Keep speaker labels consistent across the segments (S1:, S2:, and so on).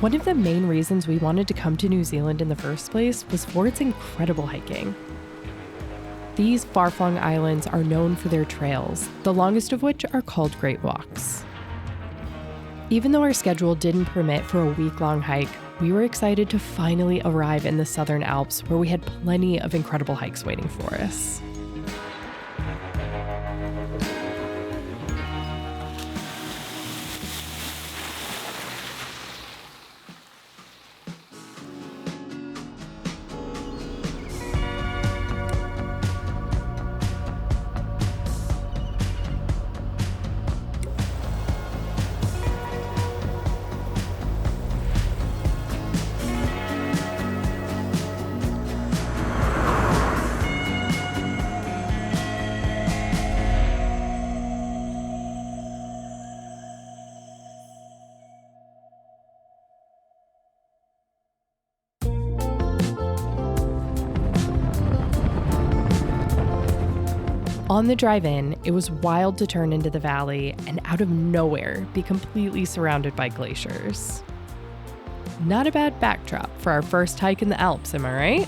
S1: One of the main reasons we wanted to come to New Zealand in the first place was for its incredible hiking. These far-flung islands are known for their trails, the longest of which are called Great Walks. Even though our schedule didn't permit for a week-long hike, we were excited to finally arrive in the Southern Alps, where we had plenty of incredible hikes waiting for us. On the drive in, it was wild to turn into the valley and out of nowhere be completely surrounded by glaciers. Not a bad backdrop for our first hike in the Alps, am I right?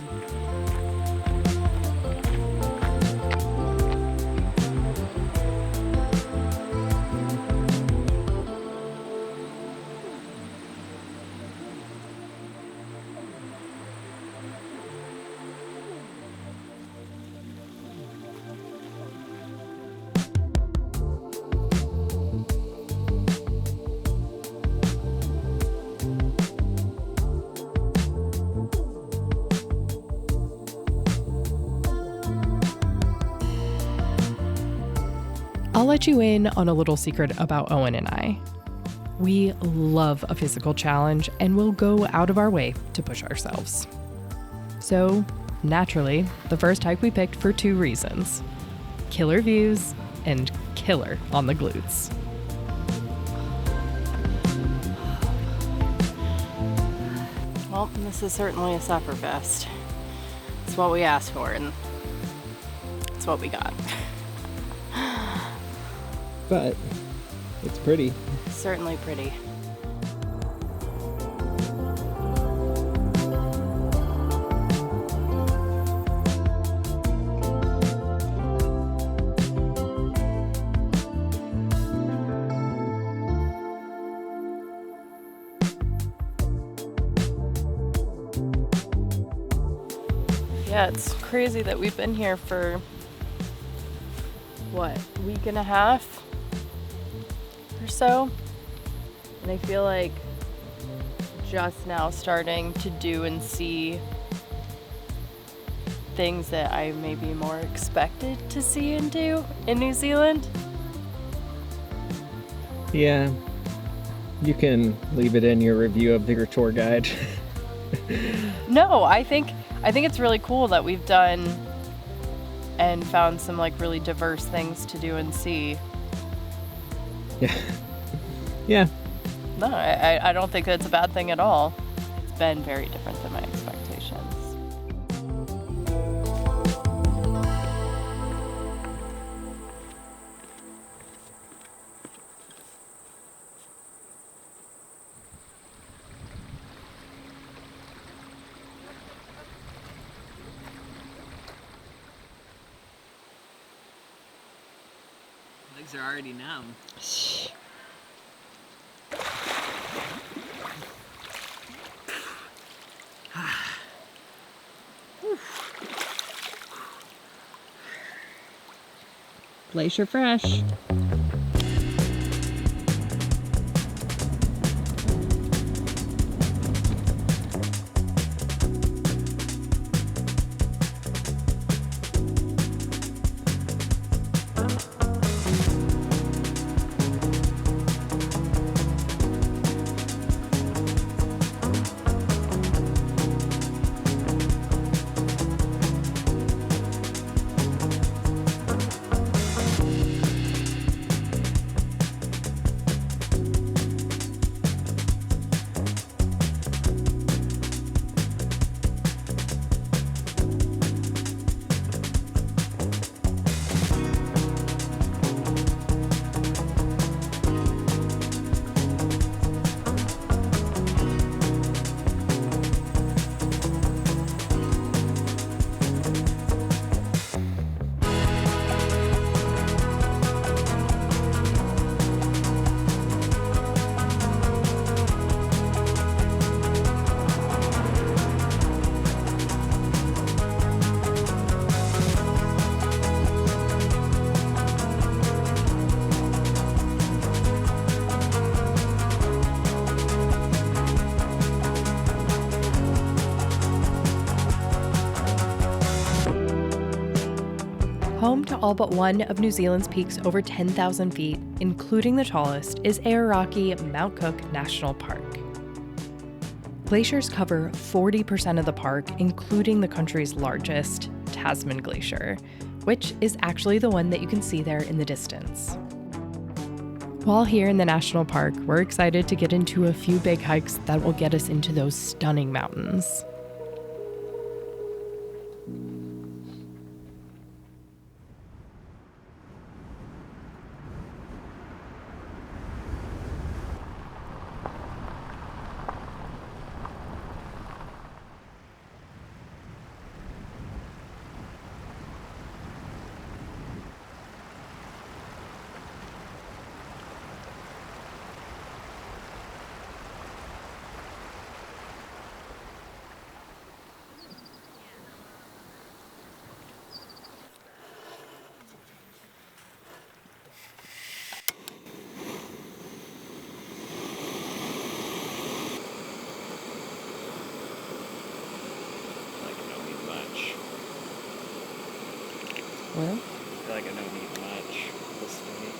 S1: I'll let you in on a little secret about Owen and I. We love a physical challenge and will go out of our way to push ourselves. So, naturally, the first hike we picked for 2 reasons: killer views and killer on the glutes.
S2: Well, this is certainly a sufferfest. It's what we asked for, and it's what we got.
S3: But it's pretty.
S2: Certainly pretty. Yeah, it's crazy that we've been here for, what, a week and a half or so? And I feel like just now starting to do and see things that I maybe more expected to see and do in New Zealand.
S3: Yeah, you can leave it in your review of your tour guide.
S2: No, I think it's really cool that we've done and found some like really diverse things to do and see.
S3: Yeah.
S2: No, I don't think that's a bad thing at all. It's been very different than my expectations.
S4: Legs are already numb.
S1: Glacier fresh. Home to all but one of New Zealand's peaks over 10,000 feet, including the tallest, is Aoraki Mount Cook National Park. Glaciers cover 40% of the park, including the country's largest, Tasman Glacier, which is actually the one that you can see there in the distance. While here in the national park, we're excited to get into a few big hikes that will get us into those stunning mountains. Well,
S3: I feel like I don't need much this week.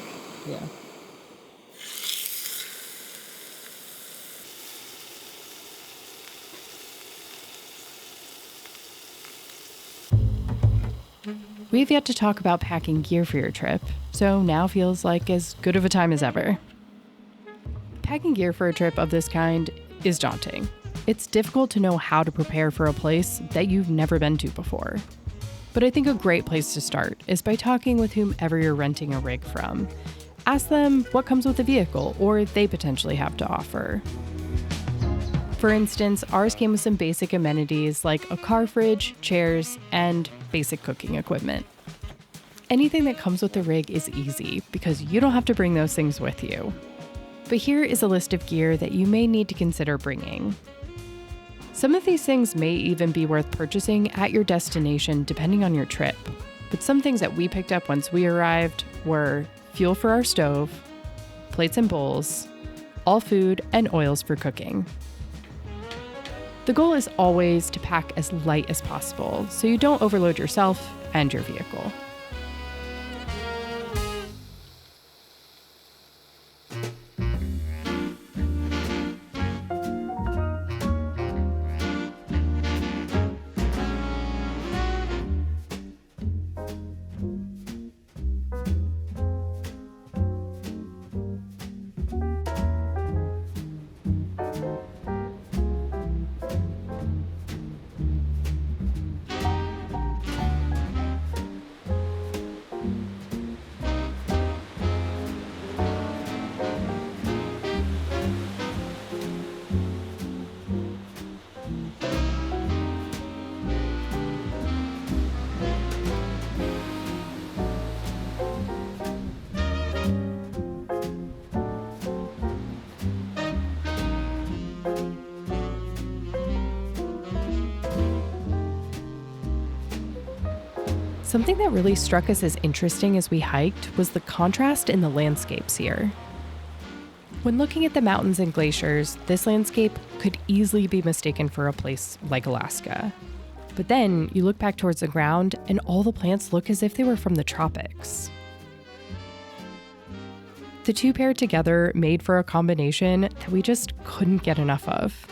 S1: yeah. We've yet to talk about packing gear for your trip, so now feels like as good of a time as ever. Packing gear for a trip of this kind is daunting. It's difficult to know how to prepare for a place that you've never been to before. But I think a great place to start is by talking with whomever you're renting a rig from. Ask them what comes with the vehicle or they potentially have to offer. For instance, ours came with some basic amenities like a car fridge, chairs, and basic cooking equipment. Anything that comes with the rig is easy because you don't have to bring those things with you. But here is a list of gear that you may need to consider bringing. Some of these things may even be worth purchasing at your destination depending on your trip. But some things that we picked up once we arrived were fuel for our stove, plates and bowls, all food, and oils for cooking. The goal is always to pack as light as possible so you don't overload yourself and your vehicle. Something that really struck us as interesting as we hiked was the contrast in the landscapes here. When looking at the mountains and glaciers, this landscape could easily be mistaken for a place like Alaska. But then you look back towards the ground and all the plants look as if they were from the tropics. The two paired together made for a combination that we just couldn't get enough of.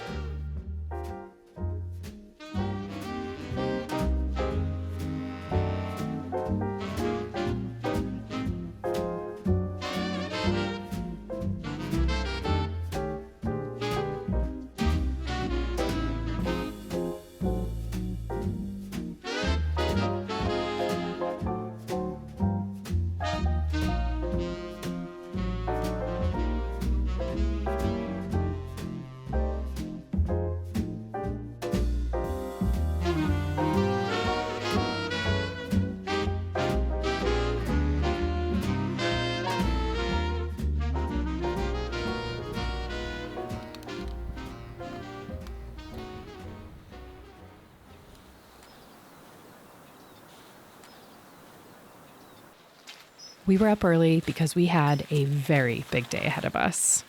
S1: We were up early because we had a very big day ahead of us.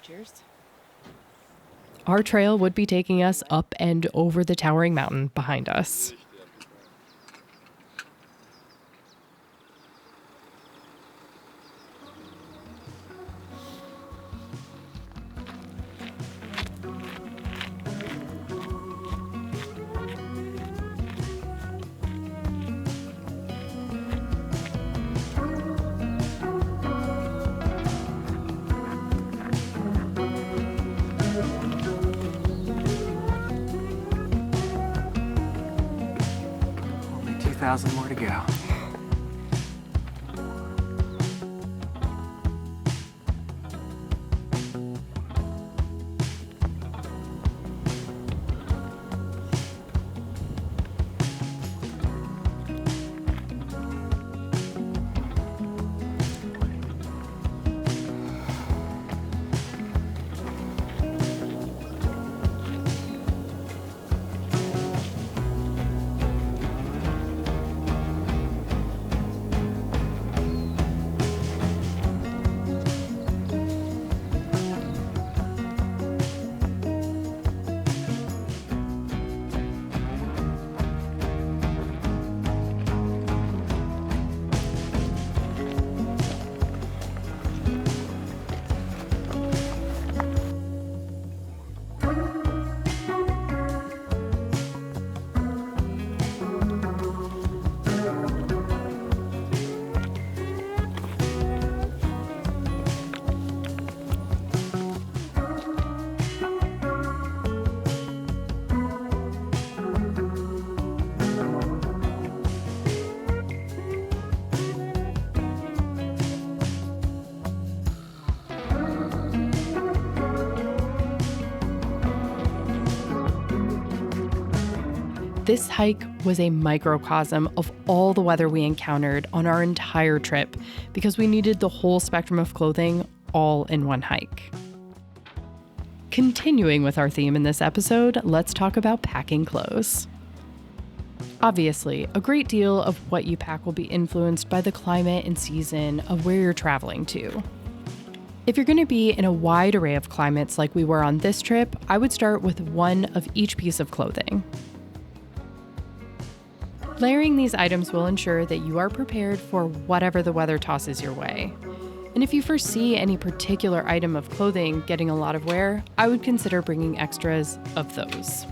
S2: Cheers.
S1: Our trail would be taking us up and over the towering mountain behind us.
S5: 4,000 more to go.
S1: This hike was a microcosm of all the weather we encountered on our entire trip because we needed the whole spectrum of clothing all in one hike. Continuing with our theme in this episode, let's talk about packing clothes. Obviously, a great deal of what you pack will be influenced by the climate and season of where you're traveling to. If you're going to be in a wide array of climates like we were on this trip, I would start with one of each piece of clothing. Layering these items will ensure that you are prepared for whatever the weather tosses your way. And if you foresee any particular item of clothing getting a lot of wear, I would consider bringing extras of those.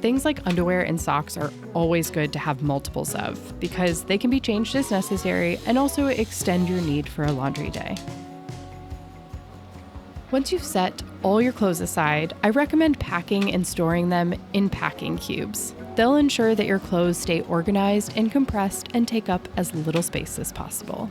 S1: Things like underwear and socks are always good to have multiples of because they can be changed as necessary and also extend your need for a laundry day. Once you've set all your clothes aside, I recommend packing and storing them in packing cubes. They'll ensure that your clothes stay organized and compressed and take up as little space as possible.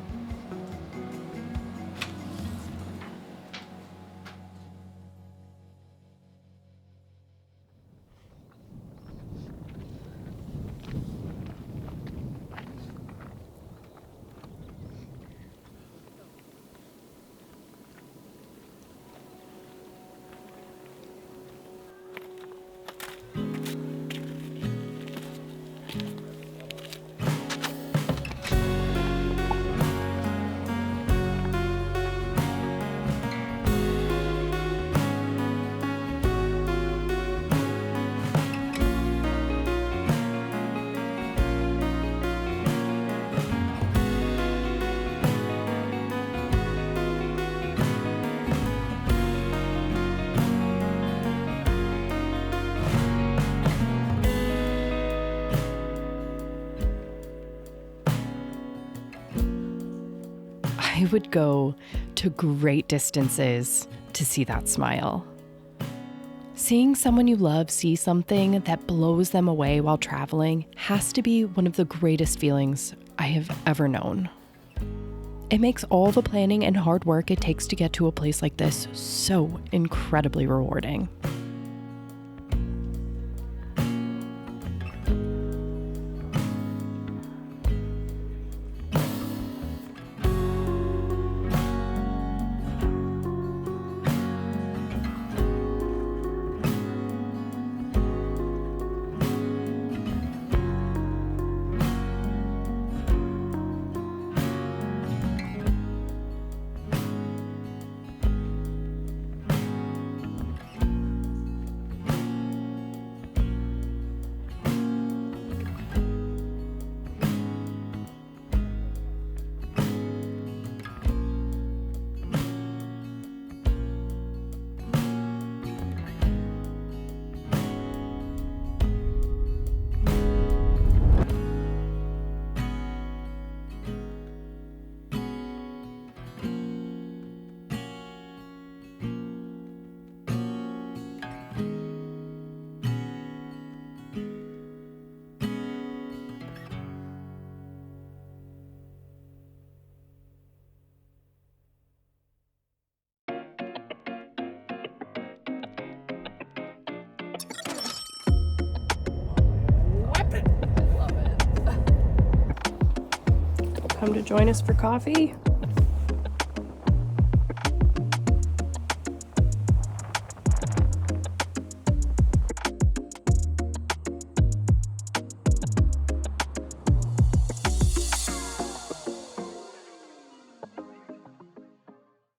S1: I would go to great distances to see that smile. Seeing someone you love see something that blows them away while traveling has to be one of the greatest feelings I have ever known. It makes all the planning and hard work it takes to get to a place like this so incredibly rewarding. come to join us for coffee?